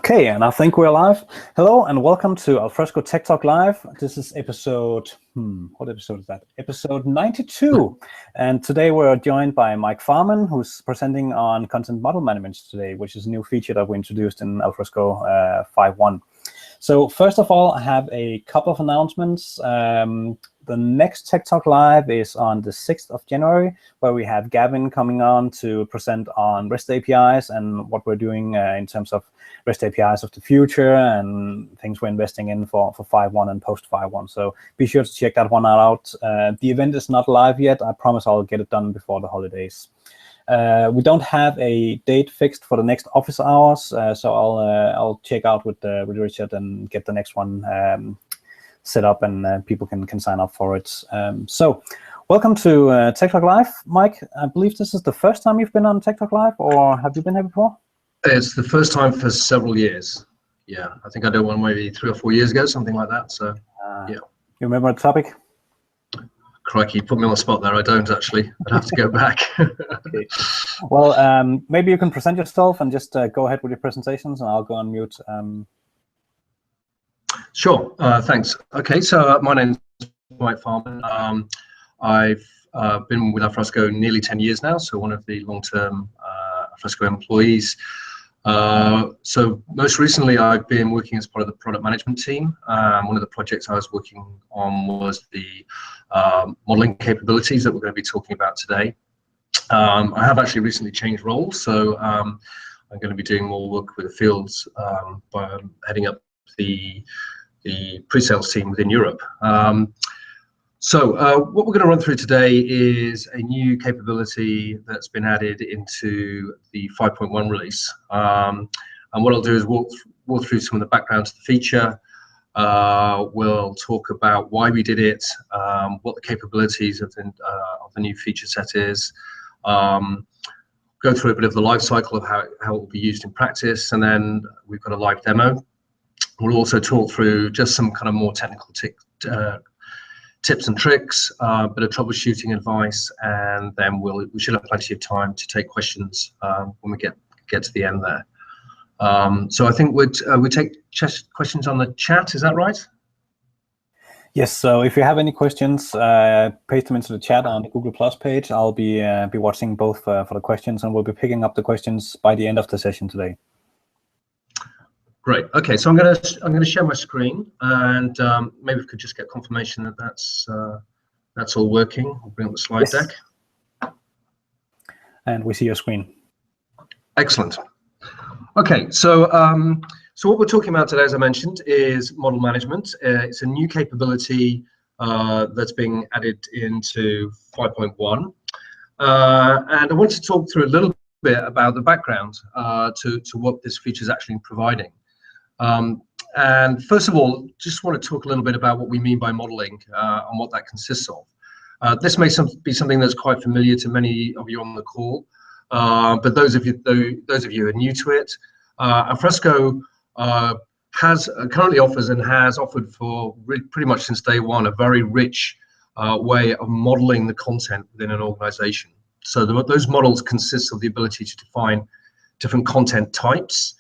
Okay, and I think we're live. Hello and welcome to Alfresco Tech Talk Live. This is episode, what episode is that? Episode 92. And today we're joined by Mike Farman, who's presenting on content model management today, which is a new feature that we introduced in Alfresco 5.1. So first of all, I have a couple of announcements. The next Tech Talk Live is on the 6th of January, where we have Gavin coming on to present on REST APIs and what we're doing in terms of REST APIs of the future and things we're investing in for 5.1 and post 5.1. So be sure to check that one out. The event is not live yet. I promise I'll get it done before the holidays. We don't have a date fixed for the next office hours, so I'll check out with Richard and get the next one set up, and people can sign up for it. So welcome to Tech Talk Live. Mike, I believe this is the first time you've been on Tech Talk Live, or have you been here before? It's the first time for several years. Yeah, I think I did one maybe 3 or 4 years ago, something like that. So, yeah. You remember the topic? Crikey, put me on the spot there. I don't actually. I'd have to go back. Okay. Well, maybe you can present yourself and just go ahead with your presentations, and I'll go on mute. Sure, thanks. Okay, so my name's Mike Farman. I've been with Alfresco nearly 10 years now, so one of the long-term Alfresco employees. So most recently, I've been working as part of the product management team. One of the projects I was working on was the modeling capabilities that we're going to be talking about today. I have actually recently changed roles, so I'm going to be doing more work with the fields by heading up the pre-sales team within Europe. So what we're going to run through today is a new capability that's been added into the 5.1 release. And what I'll do is walk through some of the background to the feature. We'll talk about why we did it, what the capabilities of the new feature set is, go through a bit of the life cycle of how it will be used in practice, and then we've got a live demo. We'll also talk through just some kind of more technical tips and tricks, a bit of troubleshooting advice, and then we should have plenty of time to take questions when we get to the end there. So I think we'd take questions on the chat. Is that right? Yes. So if you have any questions, paste them into the chat on the Google Plus page. I'll be watching both for the questions, and we'll be picking up the questions by the end of the session today. Great. Okay, so I'm going to share my screen, and maybe we could just get confirmation that that's all working. I'll bring up the slide deck. And we see your screen. Excellent. Okay, so what we're talking about today, as I mentioned, is model management. It's a new capability that's being added into 5.1, and I want to talk through a little bit about the background to what this feature is actually providing. And first of all, just want to talk a little bit about what we mean by modeling and what that consists of. This may be something that's quite familiar to many of you on the call, but those of you who are new to it, Alfresco currently offers and has offered for pretty much since day one a very rich way of modeling the content within an organization. So those models consist of the ability to define different content types.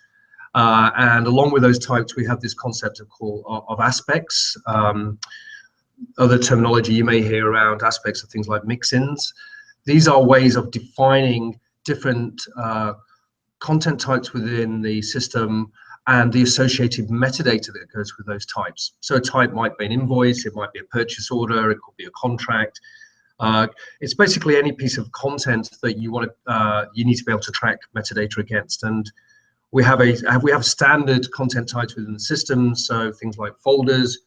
And along with those types, we have this concept of aspects. Other terminology you may hear around aspects of things like mix-ins. These are ways of defining different content types within the system and the associated metadata that goes with those types. So a type might be an invoice, it might be a purchase order, it could be a contract. It's basically any piece of content that you need to be able to track metadata against. And we have standard content types within the system, so things like folders.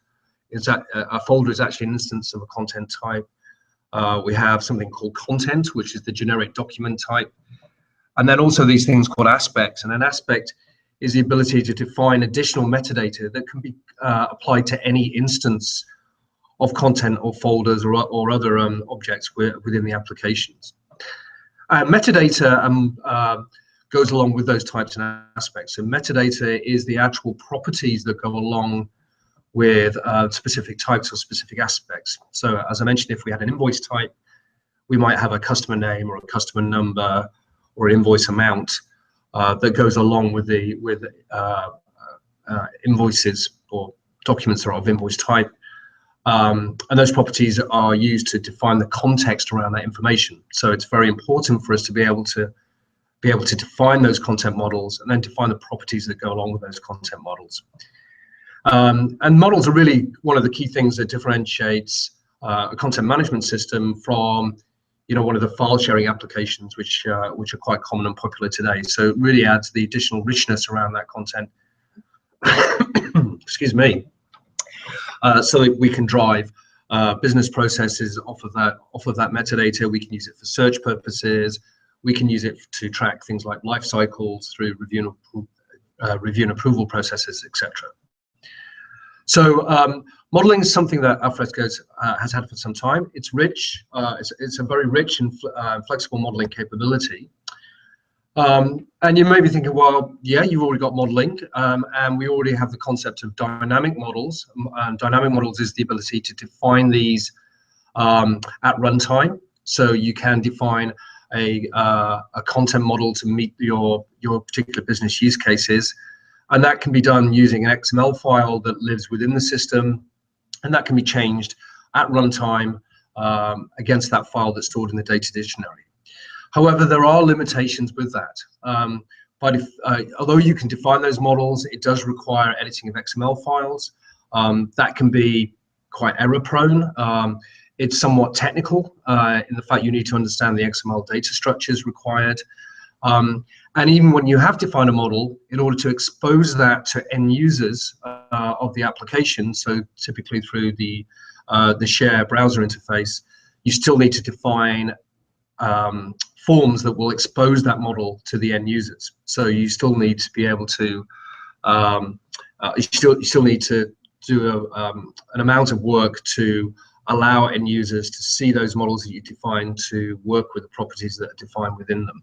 A folder is actually an instance of a content type. We have something called content, which is the generic document type, and then also these things called aspects. And an aspect is the ability to define additional metadata that can be applied to any instance of content or folders or other objects within the applications. Metadata goes along with those types and aspects. So metadata is the actual properties that go along with specific types or specific aspects. So as I mentioned, if we had an invoice type, we might have a customer name or a customer number or invoice amount that goes along with invoices or documents that are of invoice type. And those properties are used to define the context around that information. So it's very important for us to be able to define those content models and then define the properties that go along with those content models. And models are really one of the key things that differentiates a content management system from, one of the file sharing applications, which are quite common and popular today. So it really adds the additional richness around that content. Excuse me. So that we can drive business processes off of that metadata. We can use it for search purposes. We can use it to track things like life cycles through review and approval processes, etc. So modeling is something that Alfresco has had for some time. It's rich. It's a very rich and flexible modeling capability. And you may be thinking, well, yeah, you've already got modeling, and we already have the concept of dynamic models. Dynamic models is the ability to define these at runtime. So you can define a content model to meet your particular business use cases, and that can be done using an XML file that lives within the system, and that can be changed at runtime against that file that's stored in the data dictionary. However, there are limitations with that. But although you can define those models, it does require editing of XML files. That can be quite error prone. It's somewhat technical in the fact you need to understand the XML data structures required. And even when you have defined a model, in order to expose that to end users of the application, so typically through the share browser interface, you still need to define forms that will expose that model to the end users. So you still need to be able to, you still need to do an amount of work to allow end users to see those models that you define to work with the properties that are defined within them.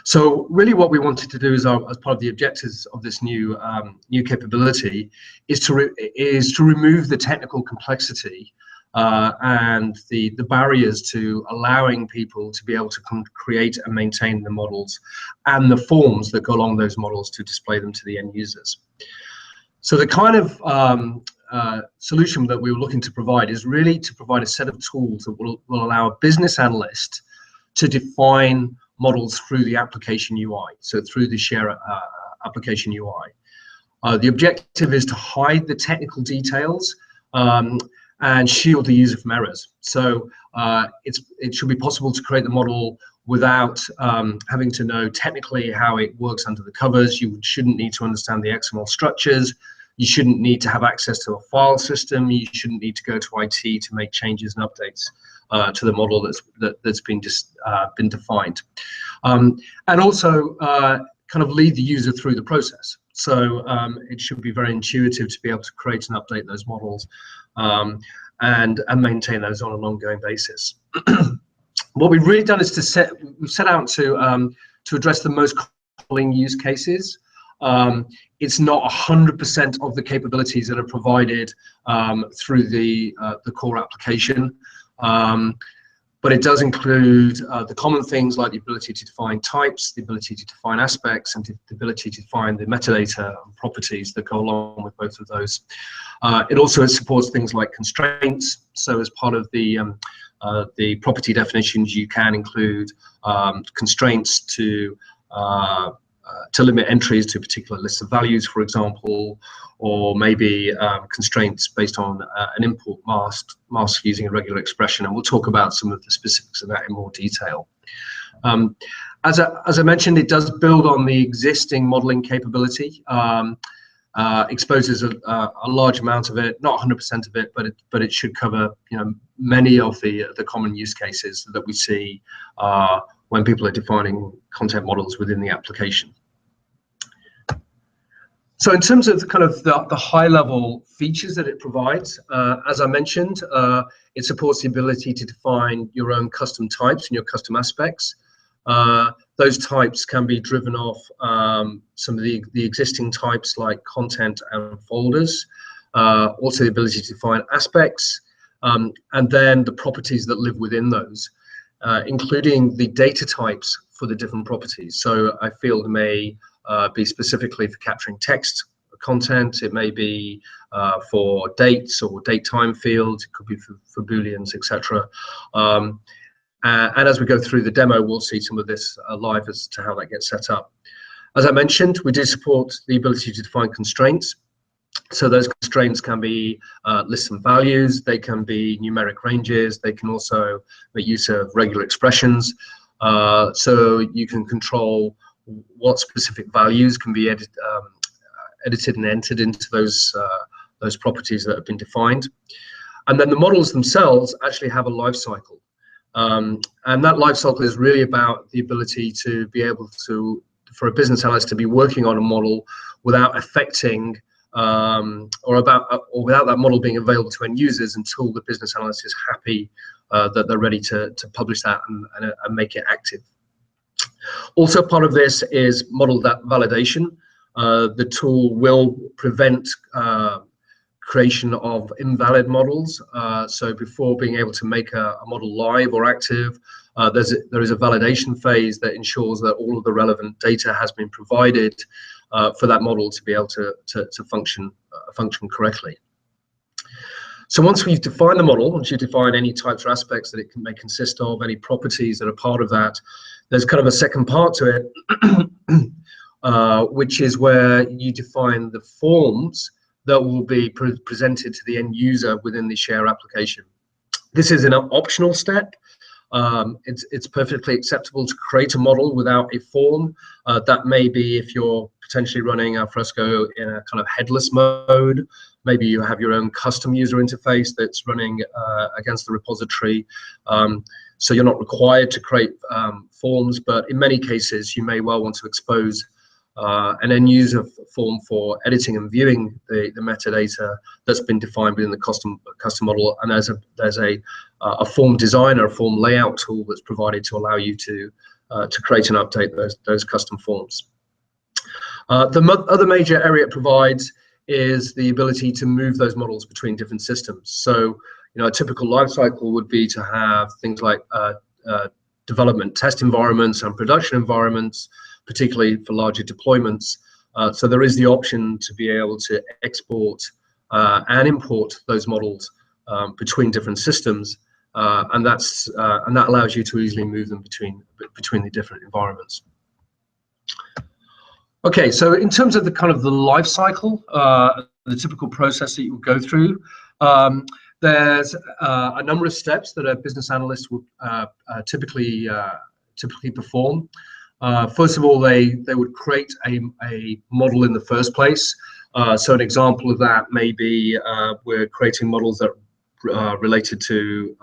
So really what we wanted to do as part of the objectives of this new capability is to remove the technical complexity and the barriers to allowing people to be able to create and maintain the models and the forms that go along those models to display them to the end users. So the kind of solution that we were looking to provide is really to provide a set of tools that will allow a business analyst to define models through the application UI, so through the share application UI. The objective is to hide the technical details and shield the user from errors. So it should be possible to create the model without having to know technically how it works under the covers. You shouldn't need to understand the XML structures. You shouldn't need to have access to a file system. You shouldn't need to go to IT to make changes and updates to the model that's been defined. And also kind of lead the user through the process. So it should be very intuitive to be able to create and update those models and maintain those on an ongoing basis. What we've really done is we've set out to address the most common use cases. It's not 100% of the capabilities that are provided through the core application, but it does include the common things like the ability to define types, the ability to define aspects, and the ability to define the metadata and properties that go along with both of those. It also supports things like constraints. So as part of the property definitions, you can include constraints to limit entries to particular lists of values, for example, or maybe constraints based on an import mask using a regular expression. And we'll talk about some of the specifics of that in more detail. As I mentioned, it does build on the existing modeling capability, exposes a large amount of it, not 100% of it, but it should cover many of the common use cases that we see when people are defining content models within the application. So in terms of kind of the high-level features that it provides, as I mentioned, it supports the ability to define your own custom types and your custom aspects. Those types can be driven off some of the existing types like content and folders, also the ability to define aspects, and then the properties that live within those, including the data types for the different properties. So a field may be specifically for capturing text, a content. It may be for dates or date time fields. It could be for booleans, etc. And as we go through the demo, we'll see some of this live as to how that gets set up. As I mentioned, we do support the ability to define constraints. So those constraints can be lists and values, they can be numeric ranges, they can also make use of regular expressions. So you can control what specific values can be edited and entered into those properties that have been defined. And then the models themselves actually have a life cycle. And that life cycle is really about the ability to be able to, for a business analyst to be working on a model without affecting or without that model being available to end users until the business analyst is happy that they're ready to publish that and make it active. Also part of this is model validation. The tool will prevent creation of invalid models. So before being able to make a model live or active, there is a validation phase that ensures that all of the relevant data has been provided for that model to be able to function correctly. So once we've defined the model, once you define any types or aspects that it may consist of, any properties that are part of that, there's kind of a second part to it, which is where you define the forms that will be presented to the end user within the share application. This is an optional step. It's perfectly acceptable to create a model without a form. That may be if you're potentially running Alfresco in a kind of headless mode. Maybe you have your own custom user interface that's running against the repository. So you're not required to create forms, but in many cases, you may well want to expose an end user form for editing and viewing the metadata that's been defined within the custom model. And there's a form designer, a form layout tool that's provided to allow you to create and update those custom forms. The other major area it provides is the ability to move those models between different systems. So, a typical life cycle would be to have things like development test environments and production environments, particularly for larger deployments. So there is the option to be able to export and import those models between different systems, and that allows you to easily move them between the different environments. Okay, so in terms of the kind of the life cycle, the typical process that you would go through, there's a number of steps that a business analyst would typically perform. First of all, they would create a model in the first place. So an example of that may be we're creating models that are related to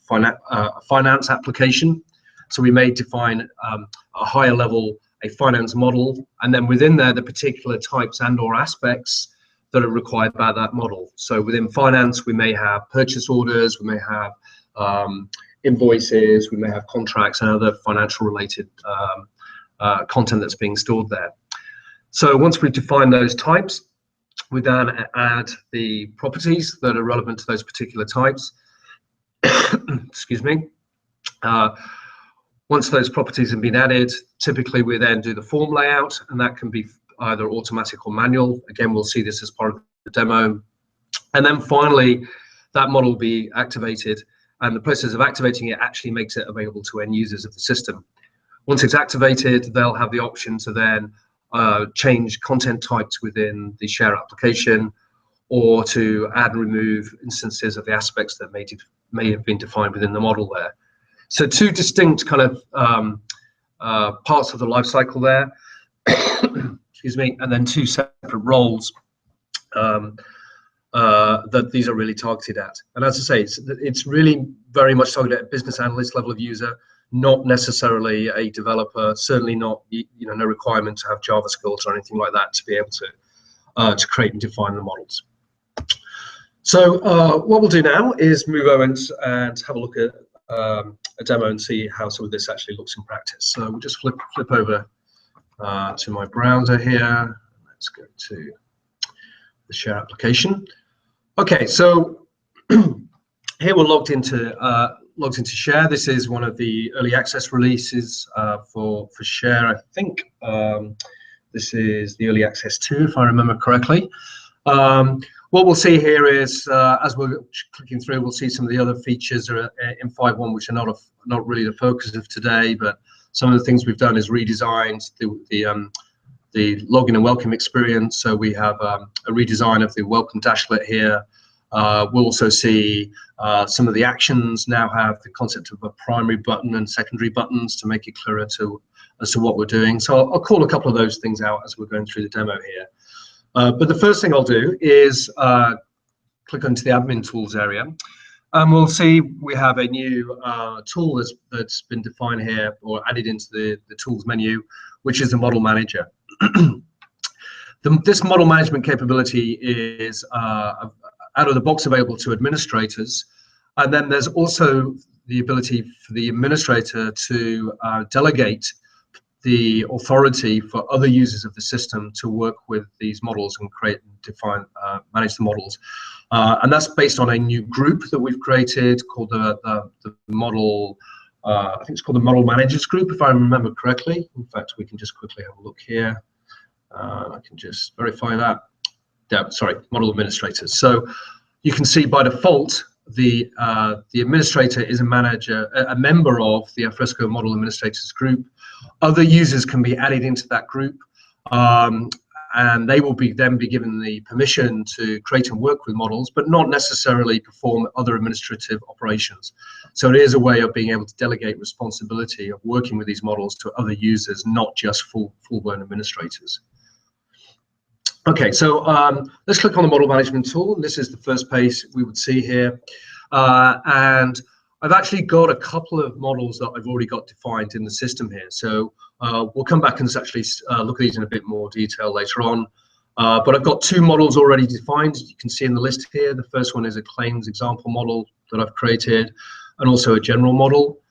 finance application. So we may define a higher level, a finance model, and then within there, the particular types and or aspects that are required by that model. So within finance, we may have purchase orders, we may have invoices, we may have contracts and other financial related content that's being stored there. So once we've defined those types, we then add the properties that are relevant to those particular types. Excuse me. Once those properties have been added, typically we then do the form layout, and that can be either automatic or manual. Again, we'll see this as part of the demo. And then finally, that model will be activated, and the process of activating it actually makes it available to end users of the system. Once it's activated, they'll have the option to then change content types within the share application, or to add and remove instances of the aspects that may have been defined within the model there. So two distinct kind of parts of the life cycle there, excuse me, and then two separate roles that these are really targeted at. And as I say, it's really very much targeted at a business analyst level of user, not necessarily a developer, certainly not, no requirement to have Java skills or anything like that to be able to create and define the models. So what we'll do now is move over and have a look at a demo and see how some of this actually looks in practice. So we'll just flip over to my browser here. Let's go to the share application. Okay, so here we're logged into Share. This is one of the early access releases for Share. I think This is the early access 2, if I remember correctly. What we'll see here is, as we're clicking through, we'll see some of the other features in 5.1, which are not really the focus of today, but some of the things we've done is redesigned the login and welcome experience. So we have a redesign of the welcome dashlet here. We'll also see some of the actions now have the concept of a primary button and secondary buttons to make it clearer as to what we're doing. So I'll call a couple of those things out as we're going through the demo here. But the first thing I'll do is click onto the admin tools area, and we'll see we have a new tool that's been defined here or added into the tools menu, which is the model manager. This model management capability is out of the box available to administrators, and then there's also the ability for the administrator to delegate the authority for other users of the system to work with these models and create and define, manage the models. And that's based on a new group that we've created called the model, I think it's called the Model Managers Group, if I remember correctly. In fact, we can just quickly have a look here. I can just verify that. Yeah, sorry, Model Administrators. So you can see by default, the administrator is a member of the Alfresco Model Administrators Group. Other users can be added into that group, and they will then be given the permission to create and work with models, but not necessarily perform other administrative operations. So it is a way of being able to delegate responsibility of working with these models to other users, not just full-blown administrators. Okay, so let's click on the model management tool. This is the first page we would see here. And I've actually got a couple of models that I've already got defined in the system here. So we'll come back and actually look at these in a bit more detail later on. But I've got two models already defined. You can see in the list here. The first one is a claims example model that I've created, and also a general model.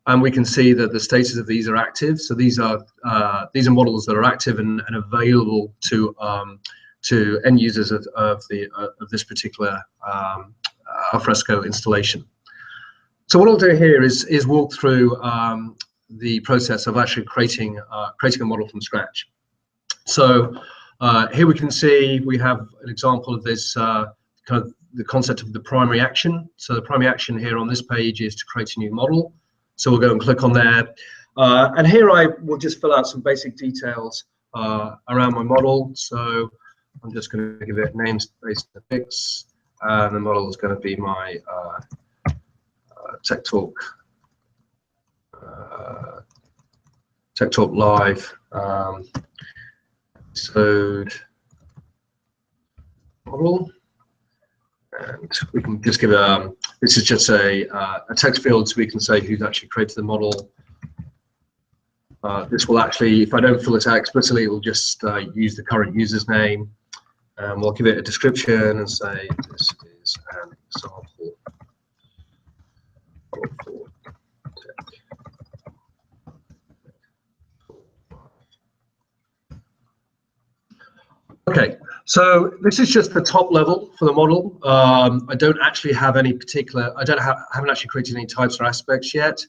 And we can see that the status of these are active. So these are models that are active and available to end users of this particular Alfresco installation. So what I'll do here is walk through the process of actually creating a model from scratch. So here we can see we have an example of this kind of the concept of the primary action. So the primary action here on this page is to create a new model. So we'll go and click on there. And here I will just fill out some basic details around my model. So I'm just going to give it namespace fix. And the model is going to be my Tech Talk Live episode model. And we can just give this is just a text field, so we can say who's actually created the model. This will actually, if I don't fill it out explicitly, it will just use the current user's name. We'll give it a description and say this is an example for tech. Okay, so this is just the top level for the model. I don't actually have any particular, haven't actually created any types or aspects yet.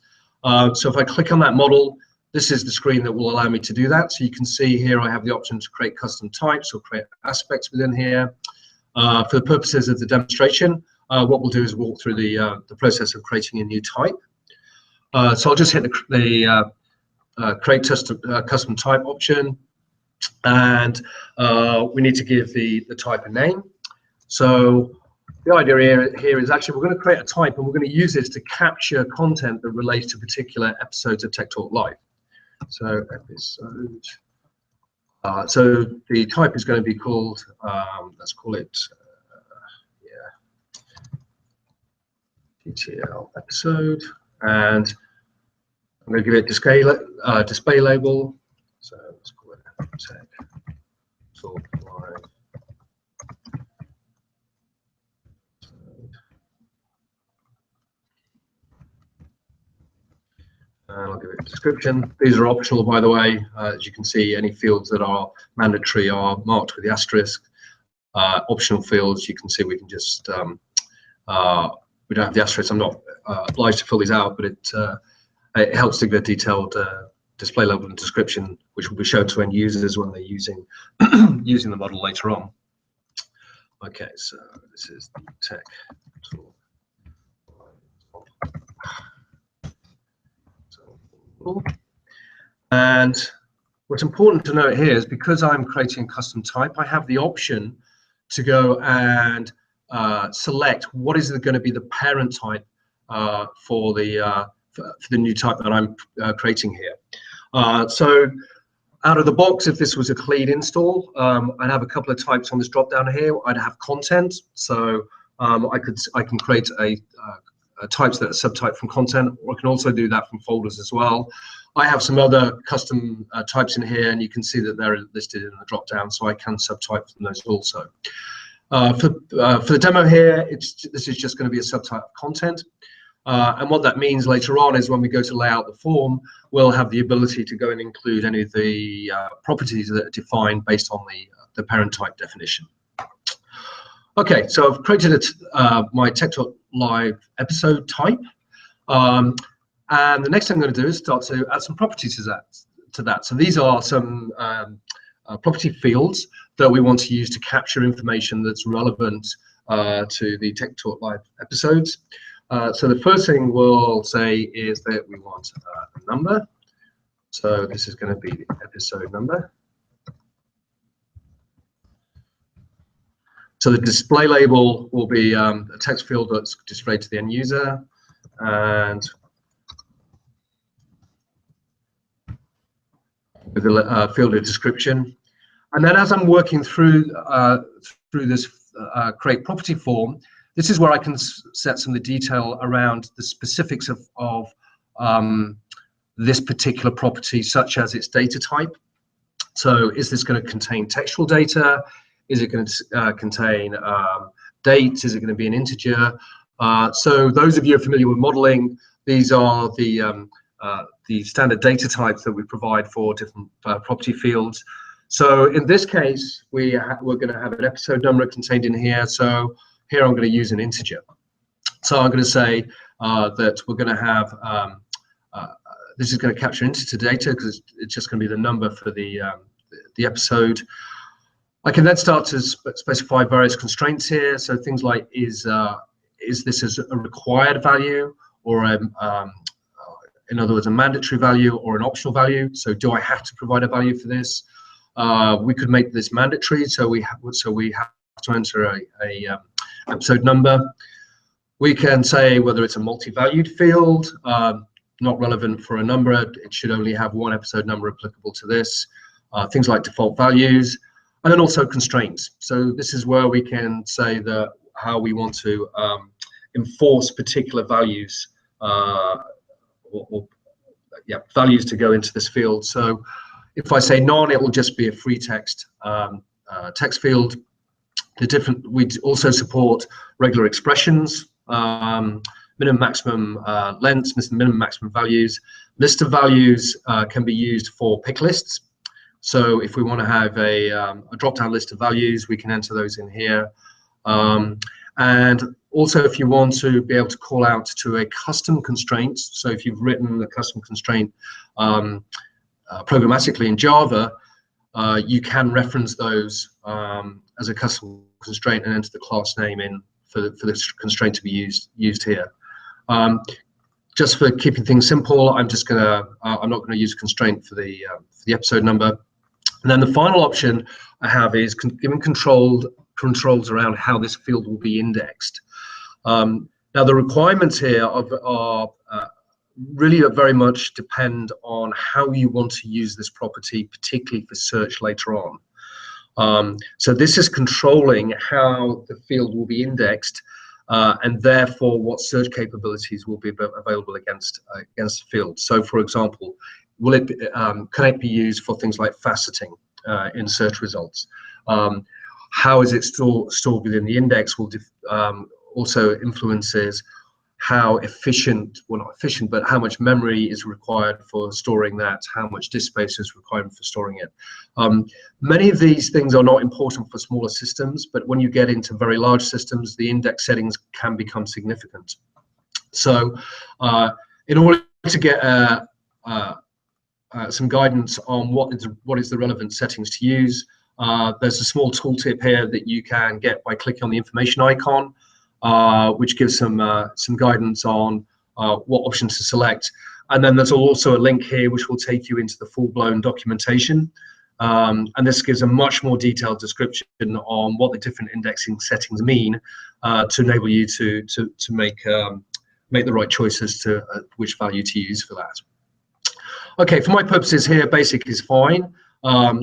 So if I click on that model, this is the screen that will allow me to do that. So you can see here I have the option to create custom types or create aspects within here. For the purposes of the demonstration, what we'll do is walk through the process of creating a new type. So I'll just hit the create custom type option, and we need to give the type a name. So the idea here is actually we're going to create a type, and we're going to use this to capture content that relates to particular episodes of Tech Talk Live. So episode. So the type is going to be called, let's call it, TTL episode, and I'm going to give it display label. So let's call it Tech Talk Live. And I'll give it a description. These are optional, by the way. As you can see, any fields that are mandatory are marked with the asterisk. Optional fields, you can see we can just, we don't have the asterisk. I'm not obliged to fill these out, but it helps to give a detailed display label and description, which will be shown to end users when they're using using the model later on. Okay, so this is tech tool. And what's important to note here is because I'm creating a custom type, I have the option to go and select what is going to be the parent type for the new type that I'm creating here. So out of the box, if this was a clean install, I'd have a couple of types on this drop down here. I'd have content, so I can create a types that are subtype from content, or I can also do that from folders as well. I have some other custom types in here, and you can see that they're listed in the drop down, so I can subtype from those also. For the demo here, this is just going to be a subtype of content. And what that means later on is when we go to lay out the form, we'll have the ability to go and include any of the properties that are defined based on the parent type definition. Okay, so I've created my TechTalk Live episode type. And the next thing I'm going to do is start to add some properties to that. So these are some property fields that we want to use to capture information that's relevant to the TechTalk Live episodes. So the first thing we'll say is that we want a number. So this is going to be the episode number. So the display label will be a text field that's displayed to the end user, and with the field of description. And then as I'm working through this create property form, this is where I can set some of the detail around the specifics of this particular property, such as its data type. So is this going to contain textual data? Is it going to contain dates? Is it going to be an integer? So those of you who are familiar with modeling, these are the standard data types that we provide for different property fields. So in this case, we're going to have an episode number contained in here. So here I'm going to use an integer. So I'm going to say that we're going to have, this is going to capture integer data because it's just going to be the number for the episode. I can then start to specify various constraints here. So things like, is this as a required value, or in other words, a mandatory value or an optional value? So do I have to provide a value for this? We could make this mandatory, so we have to enter a episode number. We can say whether it's a multi-valued field, not relevant for a number. It should only have one episode number applicable to this. Things like default values, and then also constraints. So this is where we can say that how we want to enforce particular values, values to go into this field. So if I say none, it will just be a free text text field. We also support regular expressions, minimum, maximum lengths, minimum, maximum values. List of values can be used for pick lists. So if we want to have a drop-down list of values, we can enter those in here. And also, if you want to be able to call out to a custom constraint, so if you've written a custom constraint programmatically in Java, you can reference those as a custom constraint and enter the class name in for the constraint to be used here. Just for keeping things simple, I'm not gonna use a constraint for the episode number. And then the final option I have is giving controls around how this field will be indexed. Now the requirements here are really very much depend on how you want to use this property, particularly for search later on. So this is controlling how the field will be indexed, and therefore what search capabilities will be available against the field. So for example, can it be used for things like faceting in search results? How is it stored within the index will also influences how efficient, well not efficient, but how much memory is required for storing that, how much disk space is required for storing it. Many of these things are not important for smaller systems, but when you get into very large systems, the index settings can become significant. So in order to get some guidance on what is the relevant settings to use. There's a small tooltip here that you can get by clicking on the information icon, which gives some guidance on what options to select. And then there's also a link here which will take you into the full-blown documentation. And this gives a much more detailed description on what the different indexing settings mean to enable you to make the right choices to which value to use for that. Okay, for my purposes here, basic is fine.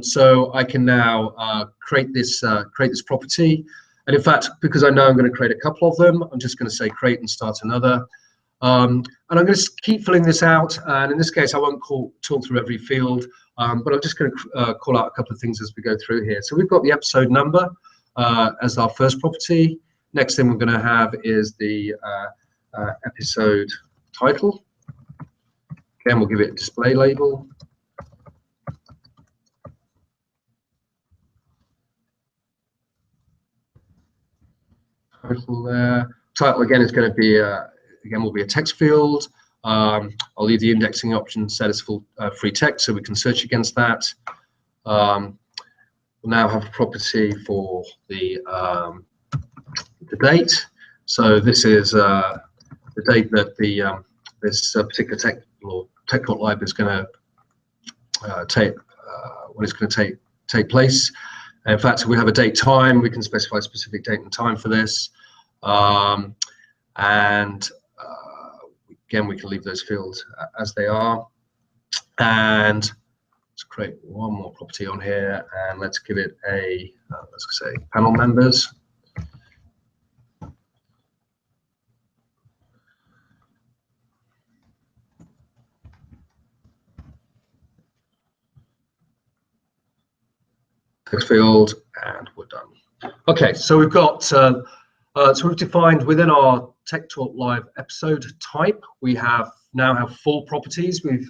So I can now create this property. And in fact, because I know I'm going to create a couple of them, I'm just going to say create and start another. And I'm going to keep filling this out. And in this case, I won't talk through every field, but I'm just going to call out a couple of things as we go through here. So we've got the episode number as our first property. Next thing we're going to have is the episode title. Again, we'll give it a display label. Title there. Title again is going to be will be a text field. I'll leave the indexing option set as full free text so we can search against that. We'll now have a property for the date. So this is the date that this particular TechTalk Live is going to take place. In fact, if we have a date time, we can specify a specific date and time for this. Again, we can leave those fields as they are. And let's create one more property on here, and let's give it a, let's say, panel members. Text field, and we're done. Okay, so we've got, so we've defined within our TechTalk Live episode type, we now have 4 properties we've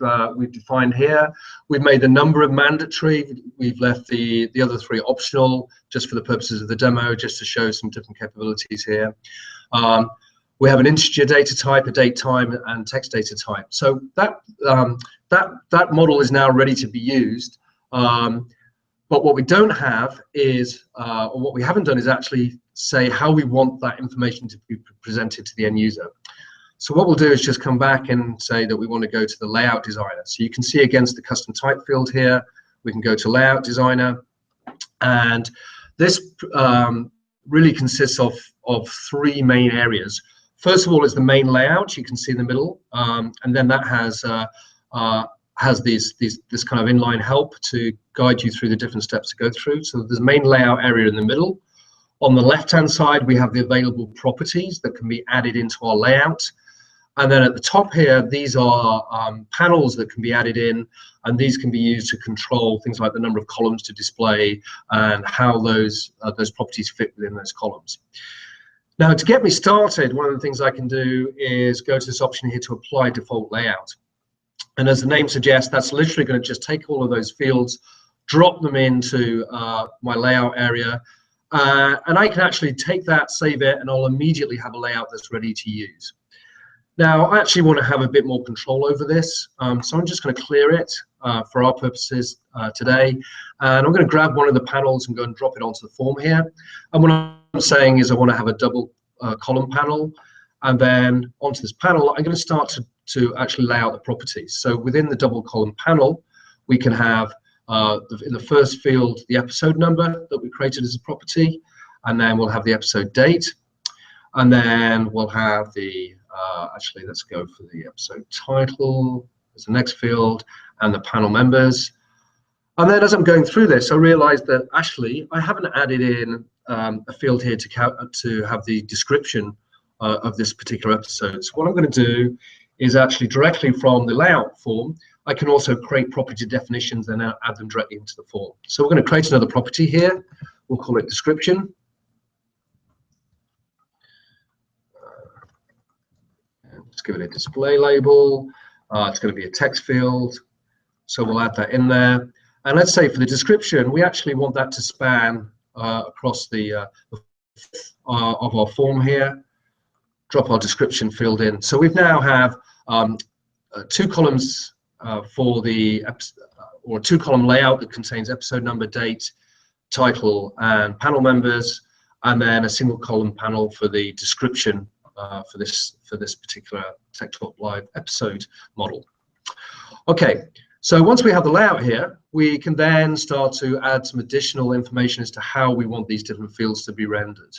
defined here. We've made the number of mandatory. We've left the other 3 optional, just for the purposes of the demo, just to show some different capabilities here. We have an integer data type, a date time, and text data type. So that model is now ready to be used. But what we don't have is, or what we haven't done is actually say how we want that information to be presented to the end user. So what we'll do is just come back and say that we want to go to the layout designer. So you can see against the custom type field here, we can go to layout designer. And this really consists of 3 main areas. First of all is the main layout, you can see in the middle. And then that has this kind of inline help to guide you through the different steps to go through. So there's a main layout area in the middle. On the left-hand side, we have the available properties that can be added into our layout. And then at the top here, these are panels that can be added in, and these can be used to control things like the number of columns to display and how those properties fit within those columns. Now, to get me started, one of the things I can do is go to this option here to apply default layout. And as the name suggests, that's literally going to just take all of those fields, drop them into my layout area, and I can actually take that, save it, and I'll immediately have a layout that's ready to use. Now, I actually want to have a bit more control over this, so I'm just going to clear it for our purposes today, and I'm going to grab one of the panels and go and drop it onto the form here. And what I'm saying is I want to have a double column panel, and then onto this panel, I'm going to start to actually lay out the properties. So within the double column panel, we can have in the first field the episode number that we created as a property, and then we'll have the episode date, and then we'll have the actually let's go for the episode title as the next field, and the panel members. And then as I'm going through this, I realized that actually I haven't added in a field here to have the description of this particular episode. So what I'm going to do is actually directly from the layout form, I can also create property definitions and add them directly into the form. So we're going to create another property here. We'll call it description. Let's give it a display label. It's going to be a text field. So we'll add that in there. And let's say for the description, we actually want that to span across the of our form here. Drop our description field in. So we now have 2 columns for the or a 2-column layout that contains episode number, date, title, and panel members, and then a single column panel for the description for this particular Tech Talk Live episode model. Okay, so once we have the layout here, we can then start to add some additional information as to how we want these different fields to be rendered.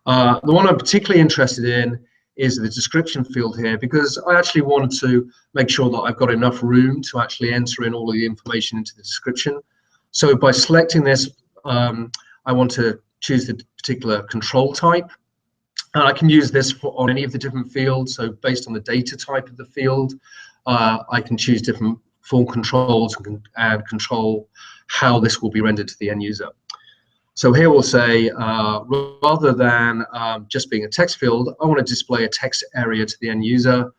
The one I'm particularly interested in is the description field here, because I actually wanted to make sure that I've got enough room to actually enter in all of the information into the description. So by selecting this, I want to choose the particular control type. And I can use this on any of the different fields. So based on the data type of the field, I can choose different form controls and control how this will be rendered to the end user. So here we'll say, rather than just being a text field, I want to display a text area to the end user.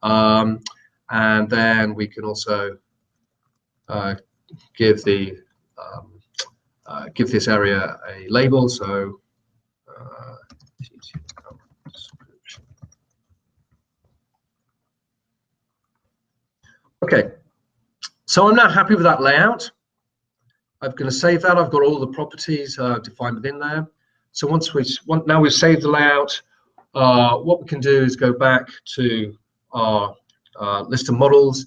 And then we can also give this area a label. So okay, so I'm now happy with that layout. I'm going to save that. I've got all the properties defined within there. So now we've saved the layout, what we can do is go back to our list of models.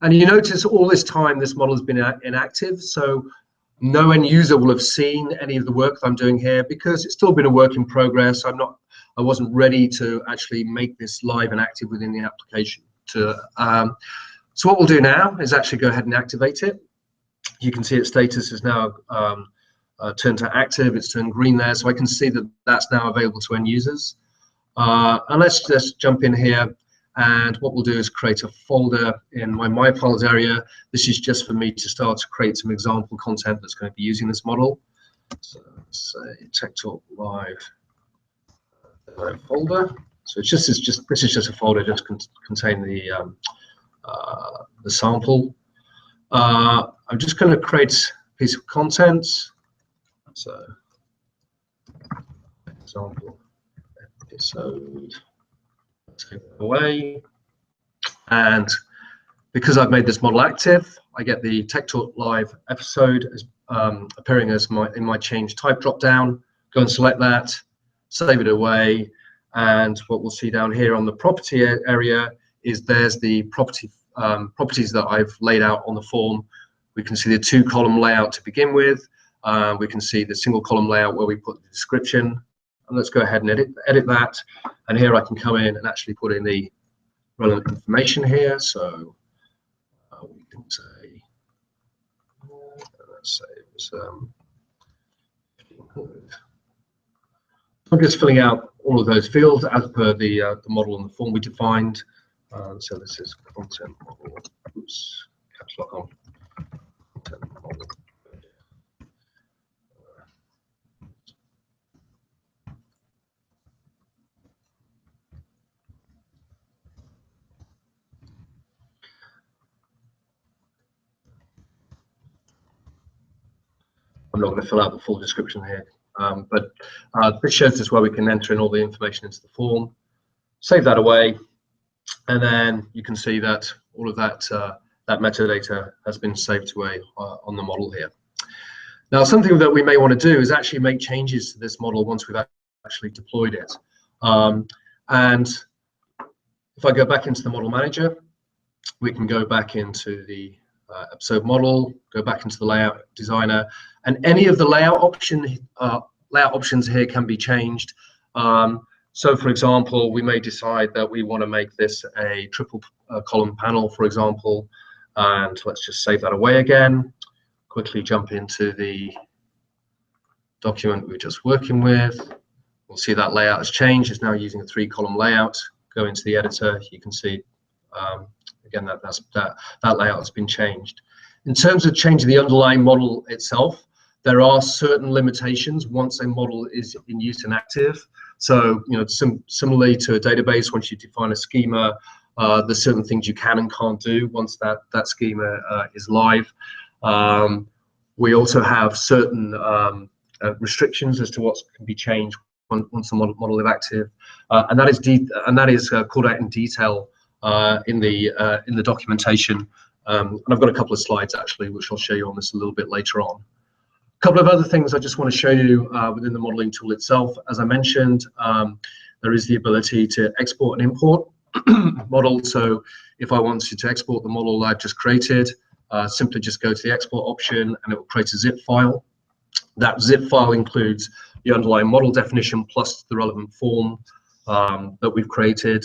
And you notice all this time this model has been inactive. So no end user will have seen any of the work that I'm doing here because it's still been a work in progress. I wasn't ready to actually make this live and active within the application. So what we'll do now is actually go ahead and activate it. You can see its status is now turned to active. It's turned green there, so I can see that that's now available to end users. And let's just jump in here, and what we'll do is create a folder in my files area. This is just for me to start to create some example content that's going to be using this model. So let's say Tech Talk Live folder. So this is just a folder just contain the sample. I'm just going to create a piece of content. So, example episode. Take it away. And because I've made this model active, I get the Tech Talk Live episode as appearing as in my change type drop down. Go and select that, save it away, and what we'll see down here on the property area is there's the properties that I've laid out on the form. We can see the 2-column layout to begin with. We can see the single column layout where we put the description. And let's go ahead and edit that. And here I can come in and actually put in the relevant information here. So we can say, let's say it was, I'm just filling out all of those fields as per the model and the form we defined. So this is content model. Oops, caps lock on. Content model. I'm not going to fill out the full description here, but this shows us where we can enter in all the information into the form, save that away, and then you can see that all of that metadata has been saved away on the model here. Now, something that we may want to do is actually make changes to this model once we've actually deployed it. And if I go back into the model manager, we can go back into the episode model, go back into the layout designer, and any of the layout options here can be changed. So for example, we may decide that we want to make this a triple column panel, for example, and let's just save that away again. Quickly jump into the document we were just working with. We'll see that layout has changed. It's now using a 3-column layout. Go into the editor, you can see again that layout has been changed. In terms of changing the underlying model itself, there are certain limitations once a model is in use and active. So, you know, similarly to a database, once you define a schema, there's certain things you can and can't do once that schema is live. We also have certain restrictions as to what can be changed once the model is active, and that is called out in detail in the documentation And I've got a couple of slides actually, which I'll show you on this a little bit later on. A couple of other things I just want to show you within the modeling tool itself. As I mentioned, there is the ability to export and import models. So if I wanted to export the model I've just created, simply just go to the export option and it will create a zip file. That zip file includes the underlying model definition plus the relevant form that we've created.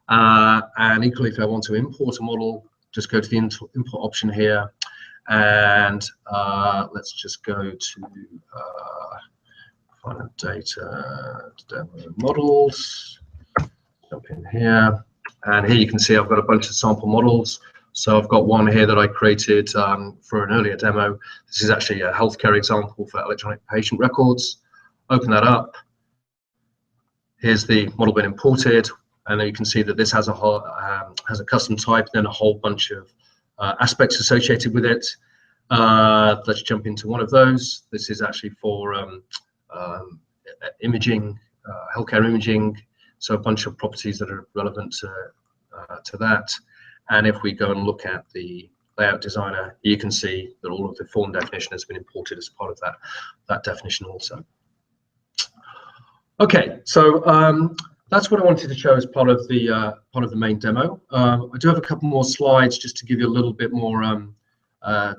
And equally, if I want to import a model, just go to the import option here. And let's just go to find data, demo models, jump in here. And here you can see I've got a bunch of sample models. So I've got one here that I created for an earlier demo. This is actually a healthcare example for electronic patient records. Open that up. Here's the model been imported, and then you can see that this has a custom type, then a whole bunch of aspects associated with it. Let's jump into one of those. This is actually for imaging, healthcare imaging. So a bunch of properties that are relevant to that. And if we go and look at the layout designer, you can see that all of the form definition has been imported as part of that definition also. Okay, so that's what I wanted to show as part of the main demo. I do have a couple more slides just to give you a little bit more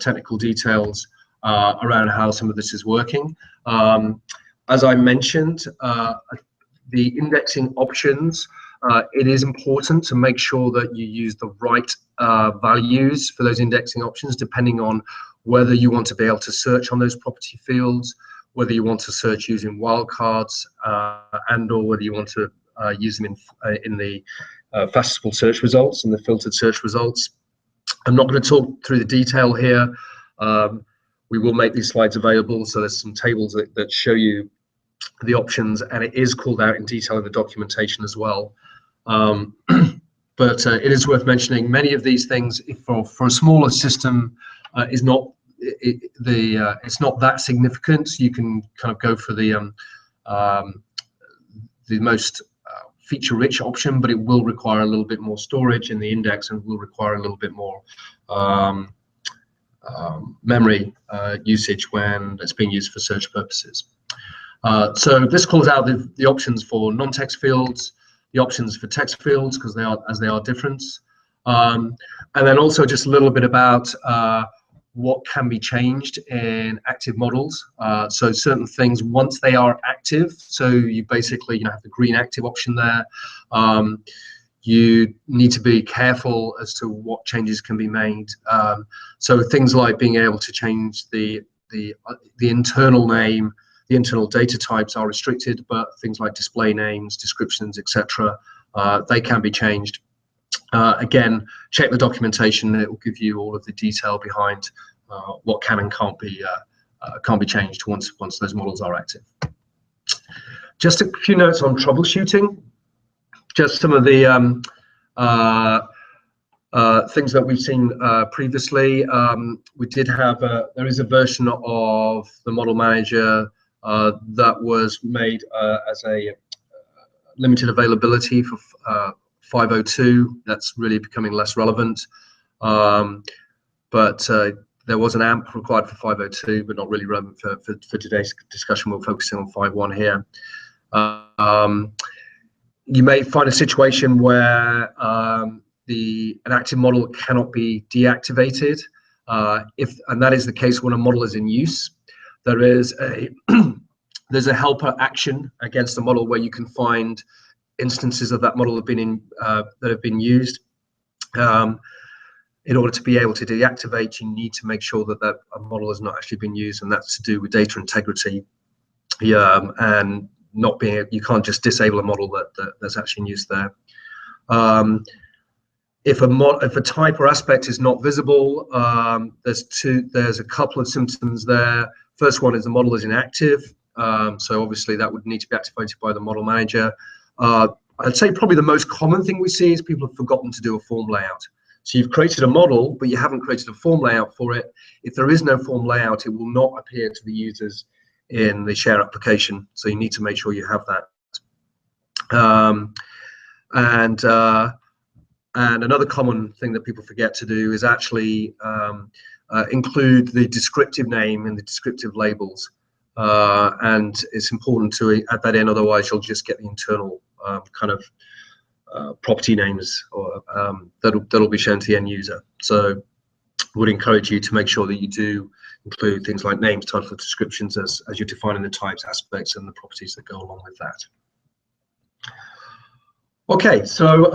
technical details around how some of this is working. As I mentioned, the indexing options, it is important to make sure that you use the right values for those indexing options, depending on whether you want to be able to search on those property fields, whether you want to search using wildcards, and or whether you want to use them in the fastable search results and the filtered search results. I'm not going to talk through the detail here. We will make these slides available, so there's some tables that show you the options, and it is called out in detail in the documentation as well. But it is worth mentioning many of these things, if for a smaller system, it's not that significant. You can kind of go for the most feature-rich option, but it will require a little bit more storage in the index and will require a little bit more memory usage when it's being used for search purposes. So this calls out the options for non-text fields, the options for text fields, because they are different, and then also just a little bit about what can be changed in active models. So certain things, once they are active, so you basically have the green active option there. You need to be careful as to what changes can be made. So things like being able to change the internal name. The internal data types are restricted, but things like display names, descriptions, etc., they can be changed. Again, check the documentation; it will give you all of the detail behind what can and can't be changed once those models are active. Just a few notes on troubleshooting. Just some of the things that we've seen previously. We did have there is a version of the Model Manager that was made as a limited availability for 502. That's really becoming less relevant. But there was an AMP required for 502, but not really relevant for today's discussion. We're focusing on 5.1 here. You may find a situation where an active model cannot be deactivated. And that is the case when a model is in use. There is there's a helper action against the model where you can find instances of that model that have been used. In order to be able to deactivate, you need to make sure that a model has not actually been used, and that's to do with data integrity. And not being, you can't just disable a model that's actually in use there. If a type or aspect is not visible, there's a couple of symptoms there. First one is the model is inactive, so obviously that would need to be activated by the Model Manager. I'd say probably the most common thing we see is people have forgotten to do a form layout. So you've created a model, but you haven't created a form layout for it. If there is no form layout, it will not appear to the users in the share application. So you need to make sure you have that. And another common thing that people forget to do is actually include the descriptive name and the descriptive labels. And it's important to add that in, otherwise you'll just get the internal kind of property names or that'll be shown to the end user. So would encourage you to make sure that you do include things like names, titles, descriptions as you're defining the types, aspects, and the properties that go along with that. Okay, so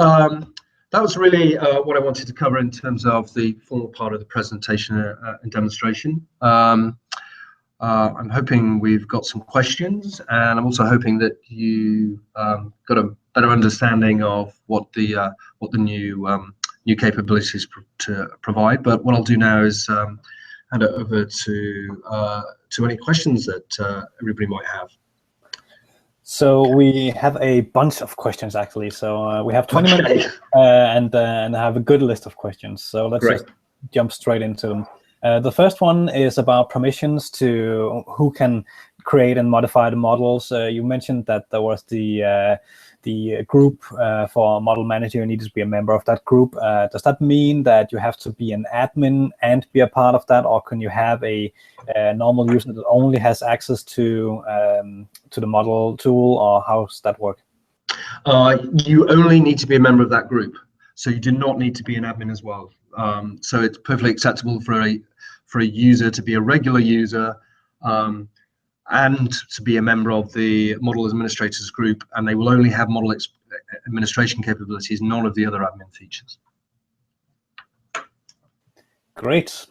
that was really what I wanted to cover in terms of the formal part of the presentation and demonstration. I'm hoping we've got some questions, and I'm also hoping that you got a better understanding of what the new capabilities to provide. But what I'll do now is hand it over to any questions that everybody might have. So we have a bunch of questions actually. So we have 20 minutes and I have a good list of questions. So let's just jump straight into them. The first one is about permissions to who can create and modify the models. You mentioned that there was the group for model manager. You need to be a member of that group. Does that mean that you have to be an admin and be a part of that, or can you have a normal user that only has access to the model tool, or how does that work? You only need to be a member of that group, so you do not need to be an admin as well. So it's perfectly acceptable for a user to be a regular user and to be a member of the model administrators group, and they will only have model administration capabilities, none of the other admin features. Great.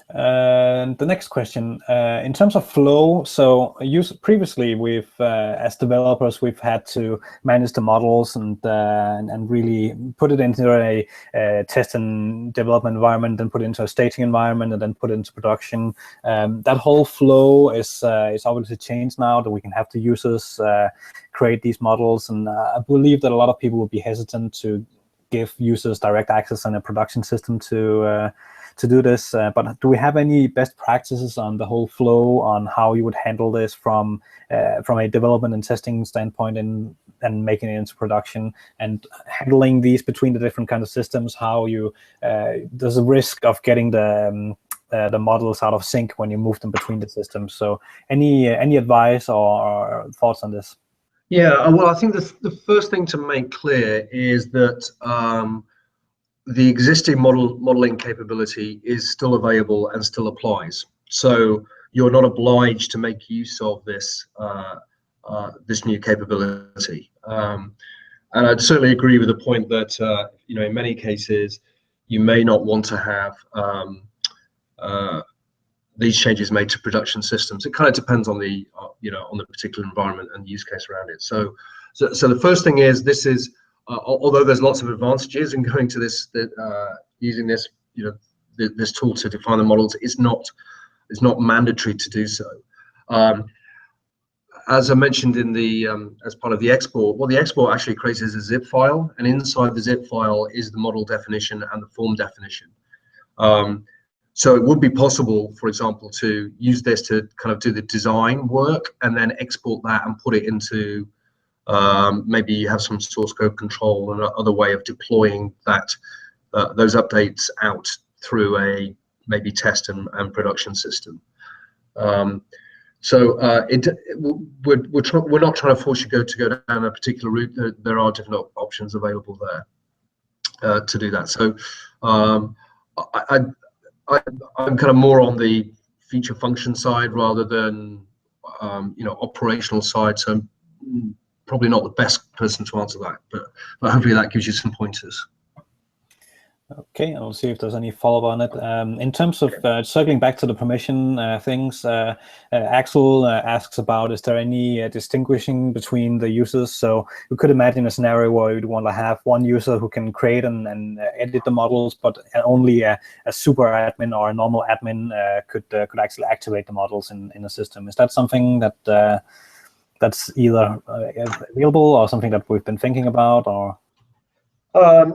The next question, in terms of flow, so previously we've, as developers, we've had to manage the models and really put it into a test and development environment, and put it into a staging environment, and then put it into production. That whole flow is obviously changed now, that we can have the users create these models, and I believe that a lot of people will be hesitant to give users direct access on a production system to do this, but do we have any best practices on the whole flow, on how you would handle this from a development and testing standpoint, and making it into production, and handling these between the different kind of systems? How you there's a risk of getting the models out of sync when you move them between the systems. So any advice or thoughts on this? Yeah, well, I think the first thing to make clear is that the existing modeling capability is still available and still applies. So you're not obliged to make use of this this new capability. And I'd certainly agree with the point that in many cases you may not want to have these changes made to production systems. It kind of depends on the on the particular environment and use case around it. So the first thing is, this is although there's lots of advantages in going to this, using this this tool to define the models, it's not mandatory to do so. As I mentioned in the as part of the export, what the export actually creates is a zip file, and inside the zip file is the model definition and the form definition. So it would be possible, for example, to use this to kind of do the design work and then export that and put it into maybe you have some source code control and another way of deploying that those updates out through a maybe test and production system. So we're not trying to force you to go down a particular route. There are different options available there to do that. So I'm kind of more on the feature function side rather than operational side. So I'm probably not the best person to answer that, but hopefully that gives you some pointers. Okay, I'll see if there's any follow-up on it. In terms of circling back to the permission things, Axel asks about, is there any distinguishing between the users? So you could imagine a scenario where you'd want to have one user who can create and edit the models, but only a super admin or a normal admin could actually activate the models in a system. Is that something that that's either available or something that we've been thinking about, or?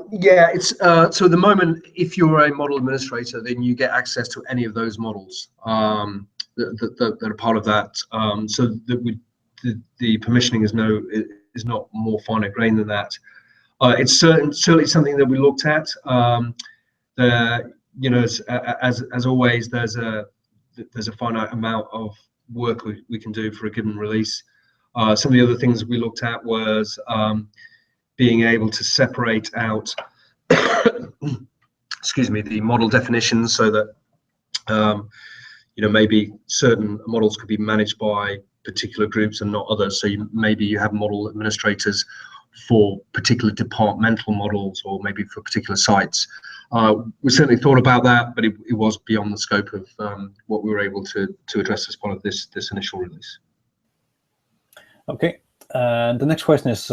Yeah, it's so at the moment, if you're a model administrator, then you get access to any of those models that are part of that. So the permissioning is not more finer grained than that. It's certainly something that we looked at. As always, there's a finite amount of work we can do for a given release. Some of the other things we looked at was being able to separate out, excuse me, the model definitions, so that maybe certain models could be managed by particular groups and not others. So maybe you have model administrators for particular departmental models, or maybe for particular sites. We certainly thought about that, but it was beyond the scope of what we were able to address as part of this initial release. Okay. The next question is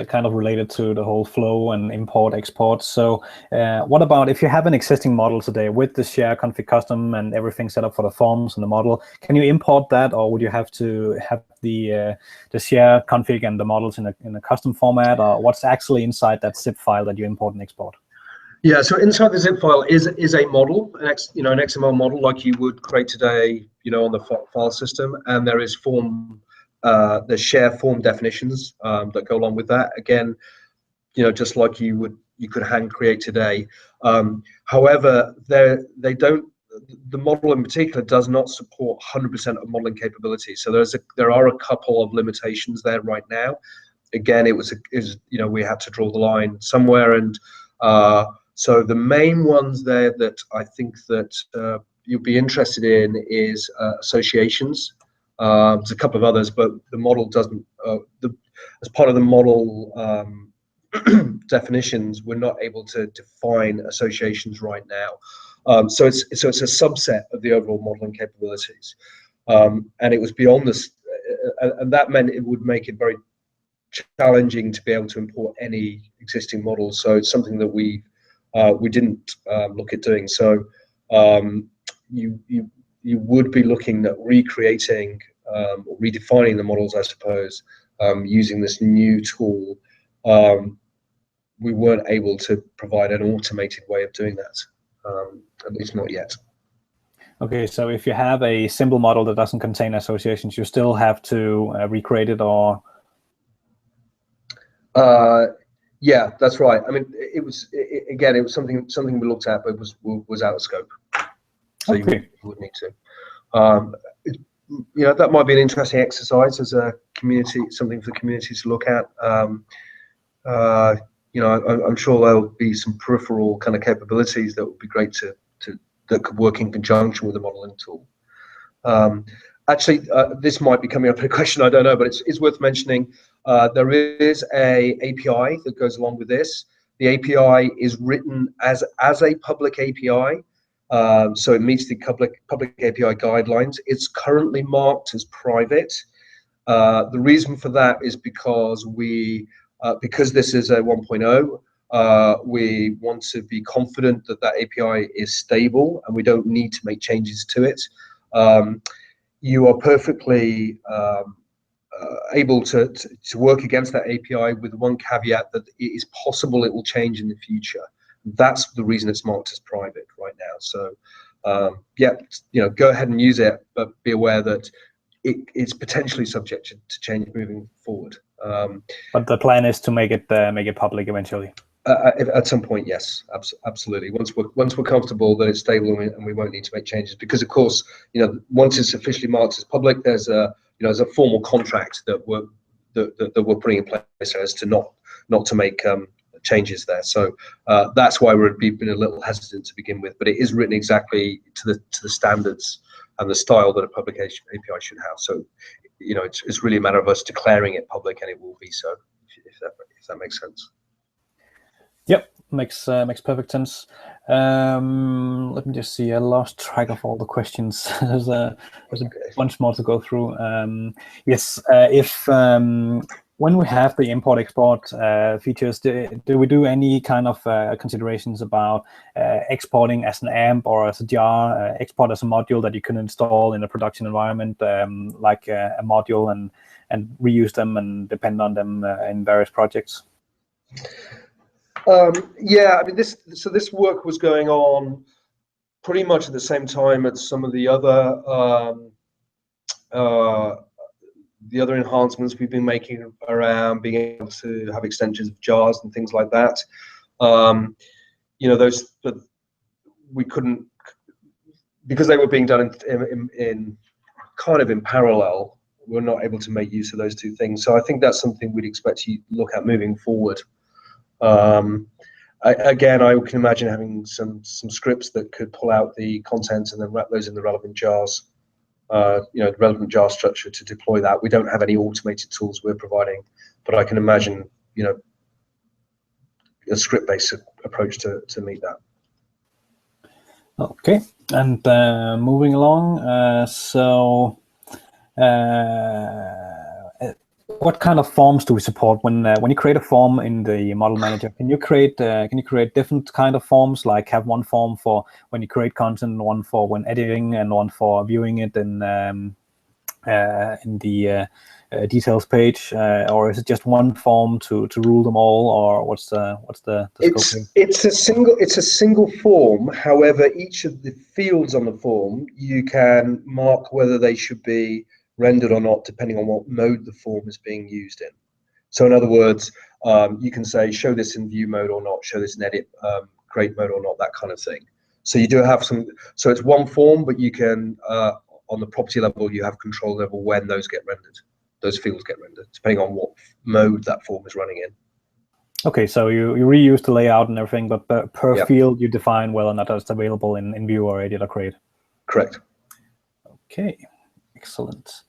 kind of related to the whole flow and import export. So what about if you have an existing model today with the share config custom and everything set up for the forms and the model, can you import that, or would you have to have the share config and the models in a custom format, or what's actually inside that zip file that you import and export? Yeah, so inside the zip file is a model, an XML model like you would create today, on the file system, and there is the share form definitions that go along with that. Again, just like you could hand create today. However, the model in particular does not support 100% of modeling capability. So there are a couple of limitations there right now. Again, we had to draw the line somewhere, and so the main ones there that I think that you'll be interested in is associations. There's a couple of others, but the model doesn't. As part of the model definitions, we're not able to define associations right now. So it's a subset of the overall modeling capabilities, and it was beyond this, and that meant it would make it very challenging to be able to import any existing models. So it's something that we didn't look at doing. So you would be looking at recreating or redefining the models, I suppose, using this new tool. We weren't able to provide an automated way of doing that, at least not yet. Okay, so if you have a simple model that doesn't contain associations, you still have to recreate it, or? Yeah, that's right. I mean, it was something we looked at, but it was out of scope. So okay. you would need to. That might be an interesting exercise as a community, something for the community to look at. I'm sure there'll be some peripheral kind of capabilities that would be great that could work in conjunction with the modeling tool. Actually, this might be coming up in a question, I don't know, but it's worth mentioning. There is a API that goes along with this. The API is written as a public API. So it meets the public API guidelines. It's currently marked as private. The reason for that is because because this is a 1.0, we want to be confident that API is stable and we don't need to make changes to it. You are perfectly able to work against that API with one caveat, that it is possible it will change in the future. That's the reason it's marked as private right now. So go ahead and use it, but be aware that it's potentially subject to change moving forward. But the plan is to make it public eventually. At some point, yes, absolutely. Once we're comfortable that it's stable and we won't need to make changes, because of course, once it's officially marked as public, there's a formal contract that we're putting in place as to not to make changes there. So that's why we've been a little hesitant to begin with, but it is written exactly to the standards and the style that a publication API should have. So it's really a matter of us declaring it public, and it will be so, if that makes sense. Yep, makes perfect sense. Let me just see. I lost track of all the questions. there's a bunch more to go through. Yes, if when we have the import-export features, do we do any kind of considerations about exporting as an AMP or as a jar, export as a module that you can install in a production environment, like a module, and reuse them and depend on them in various projects? Yeah, I mean, this work was going on pretty much at the same time as some of the other the other enhancements we've been making around being able to have extensions of jars and things like that. Those, but we couldn't, because they were being done in kind of in parallel. We're not able to make use of those two things. So I think that's something we'd expect to look at moving forward. Again, I can imagine having some scripts that could pull out the contents and then wrap those in the relevant jars. The relevant jar structure to deploy that. We don't have any automated tools we're providing, but I can imagine, a script-based approach to meet that. Okay, and moving along. What kind of forms do we support when you create a form in the model manager? Can you create different kind of forms, like have one form for when you create content, one for when editing, and one for viewing it in the details page, or is it just one form to rule them all, or what's the scope? It's a single form. However, each of the fields on the form, you can mark whether they should be rendered or not, depending on what mode the form is being used in. So in other words, you can say show this in view mode or not, show this in edit create mode or not, that kind of thing. So you do have some, so it's one form, but you can on the property level, you have control level when those get rendered, those fields get rendered, depending on what mode that form is running in. Okay, so you reuse the layout and everything, but per field you define whether or not it's available in view or edit or create. Correct. Okay, excellent.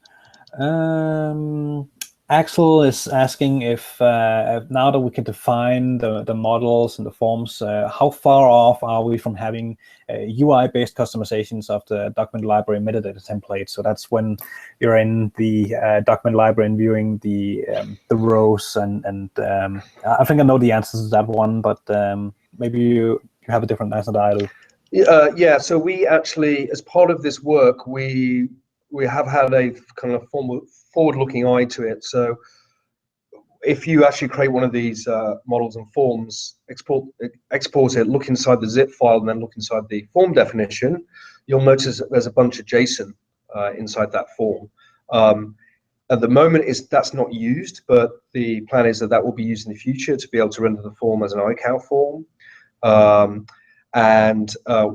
Axel is asking if now that we can define the models and the forms, how far off are we from having UI-based customizations of the document library metadata template? So that's when you're in the document library and viewing the rows, and I think I know the answers to that one, but maybe you have a different answer than I do. Yeah, so we actually, as part of this work, we have had a kind of forward-looking eye to it. So if you actually create one of these models and forms, export it, look inside the zip file, and then look inside the form definition, you'll notice that there's a bunch of JSON inside that form. At the moment, that's not used, but the plan is that will be used in the future to be able to render the form as an iCal form.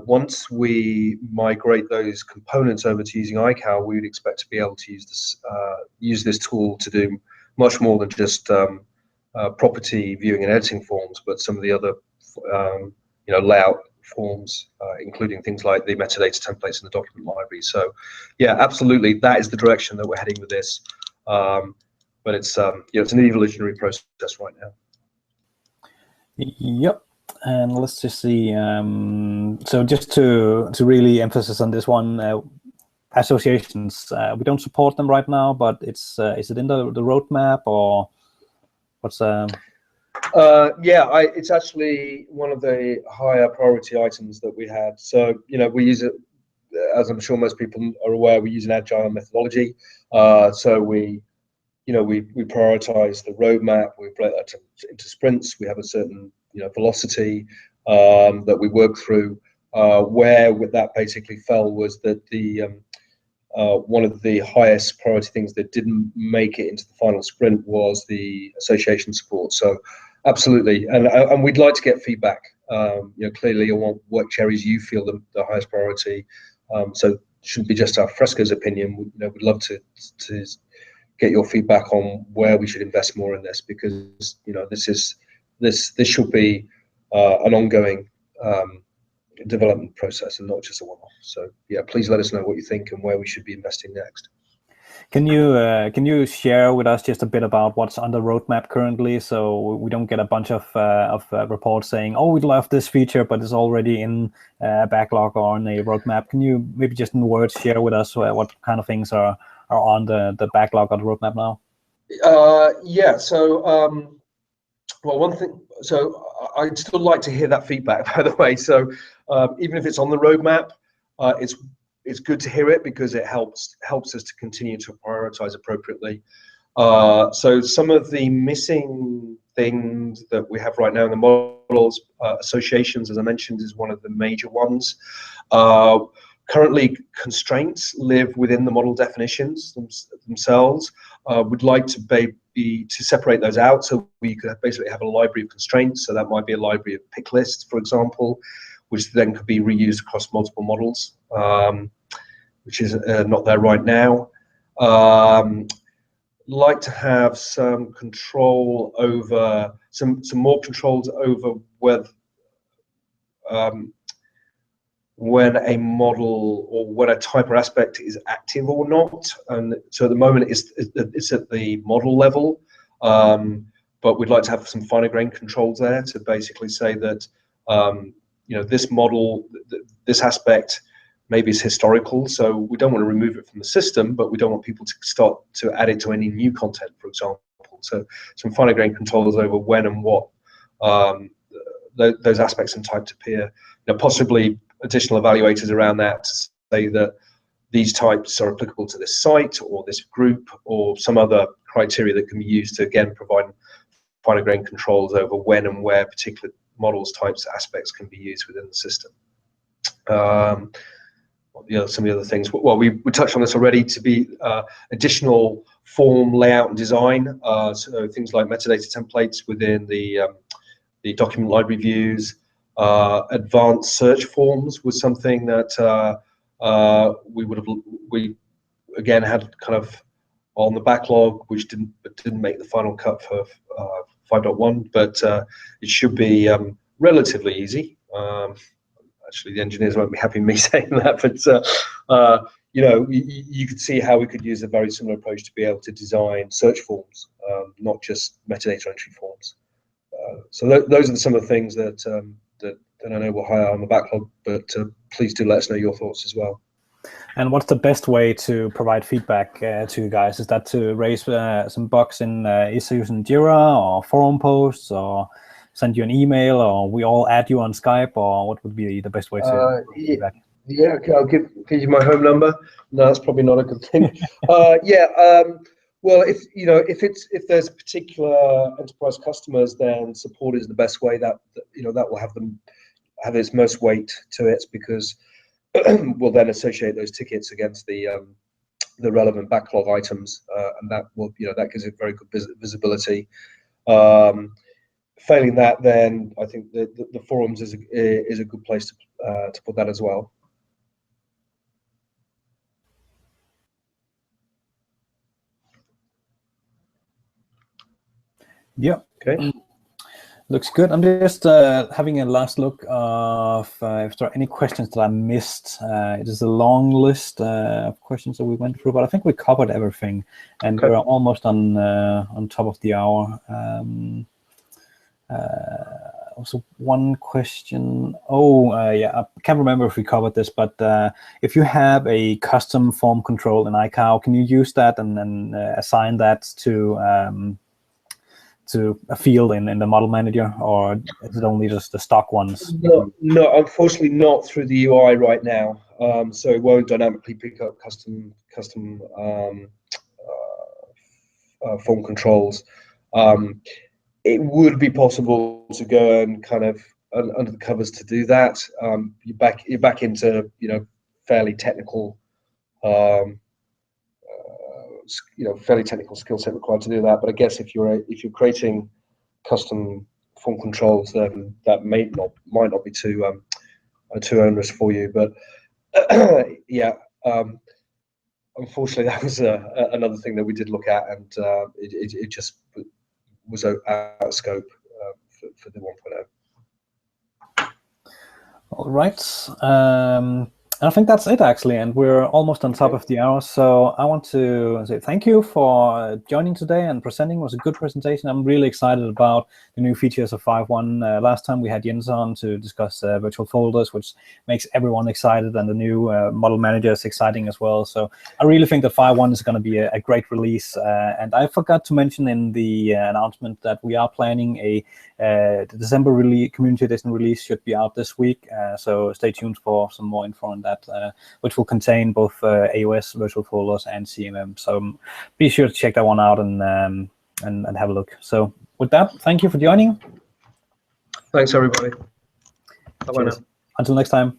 Once we migrate those components over to using iCal, we would expect to be able to use this tool to do much more than just property viewing and editing forms, but some of the other layout forms, including things like the metadata templates in the document library. So, yeah, absolutely, that is the direction that we're heading with this. But it's it's an evolutionary process right now. Yep. And let's just see. So just to really emphasize on this one, associations, we don't support them right now, but is it in the roadmap, or what's? It's actually one of the higher priority items that we had. So we use it, as I'm sure most people are aware, we use an agile methodology. So we prioritize the roadmap. We break that into sprints. We have a certain velocity that we work through. Where that basically fell was that the one of the highest priority things that didn't make it into the final sprint was the association support. So absolutely, and we'd like to get feedback. Clearly on what areas you feel the highest priority. So it shouldn't be just Alfresco's opinion. We'd love to get your feedback on where we should invest more in this, because this should be an ongoing development process and not just a one-off. So yeah, please let us know what you think and where we should be investing next. Can you share with us just a bit about what's on the roadmap currently, so we don't get a bunch of reports saying, oh, we'd love this feature, but it's already in a backlog or on a roadmap? Can you maybe just in words share with us what kind of things are on the backlog or the roadmap now? So well, one thing, so I'd still like to hear that feedback, by the way. So even if it's on the roadmap, it's good to hear it, because it helps us to continue to prioritize appropriately. So some of the missing things that we have right now in the models, associations, as I mentioned, is one of the major ones. Currently, constraints live within the model definitions themselves. We'd like to to separate those out, so we could basically have a library of constraints. So that might be a library of pick lists, for example, which then could be reused across multiple models, which is not there right now. Like to have some control over some more controls over whether when a model or when a type or aspect is active or not. And so at the moment it's at the model level, but we'd like to have some finer grained controls there to basically say that this model, this aspect maybe is historical, so we don't want to remove it from the system, but we don't want people to start to add it to any new content, for example. So some finer grained controls over when and what those aspects and types appear. Possibly additional evaluators around that to say that these types are applicable to this site or this group or some other criteria that can be used to, again, provide finer grained controls over when and where particular models, types, aspects can be used within the system. Some of the other things, well, we touched on this already, to be additional form, layout, and design. So things like metadata templates within the document library views. Advanced search forms was something that we again had kind of on the backlog, which didn't make the final cut for 5.1, but it should be relatively easy. Actually, the engineers won't be happy with me saying that, but you could see how we could use a very similar approach to be able to design search forms, not just metadata entry forms. So those are some of the things that I know we're higher on the backlog, but please do let us know your thoughts as well. And what's the best way to provide feedback to you guys? Is that to raise some bugs in issues in Jira or forum posts, or send you an email, or we all add you on Skype, or what would be the best way to feedback? Yeah, okay, I'll give you my home number. No, that's probably not a good thing. Well, if there's particular enterprise customers, then support is the best way. That will have its most weight to it, because we'll then associate those tickets against the relevant backlog items, and that will that gives it very good visibility. Failing that, then I think the forums is a good place to put that as well. Yeah. Okay. Looks good. I'm just having a last look of if there are any questions that I missed. It is a long list of questions that we went through, but I think we covered everything, and we're almost on top of the hour. Also, one question. I can't remember if we covered this, but if you have a custom form control in iCow, can you use that and then assign that to a field in the model manager, or is it only just the stock ones? No, unfortunately not through the UI right now. So it won't dynamically pick up custom form controls. It would be possible to go and kind of under the covers to do that. You're back into fairly technical fairly technical skill set required to do that. But I guess if you're creating custom form controls, then that might not be too onerous for you. But unfortunately, that was another thing that we did look at, and it just was out of scope for the 1.0. All right. I think that's it, actually, and we're almost on top of the hour. So I want to say thank you for joining today and presenting. It was a good presentation. I'm really excited about the new features of 5.1. Last time we had Jens on to discuss virtual folders, which makes everyone excited, and the new model manager is exciting as well. So I really think that 5.1 is going to be a great release. And I forgot to mention in the announcement that we are planning the December community edition release should be out this week. So stay tuned for some more info on that. Which will contain both AOS, virtual folders, and CMM. So be sure to check that one out and have a look. So with that, thank you for joining. Thanks, everybody. Bye-bye now. Until next time.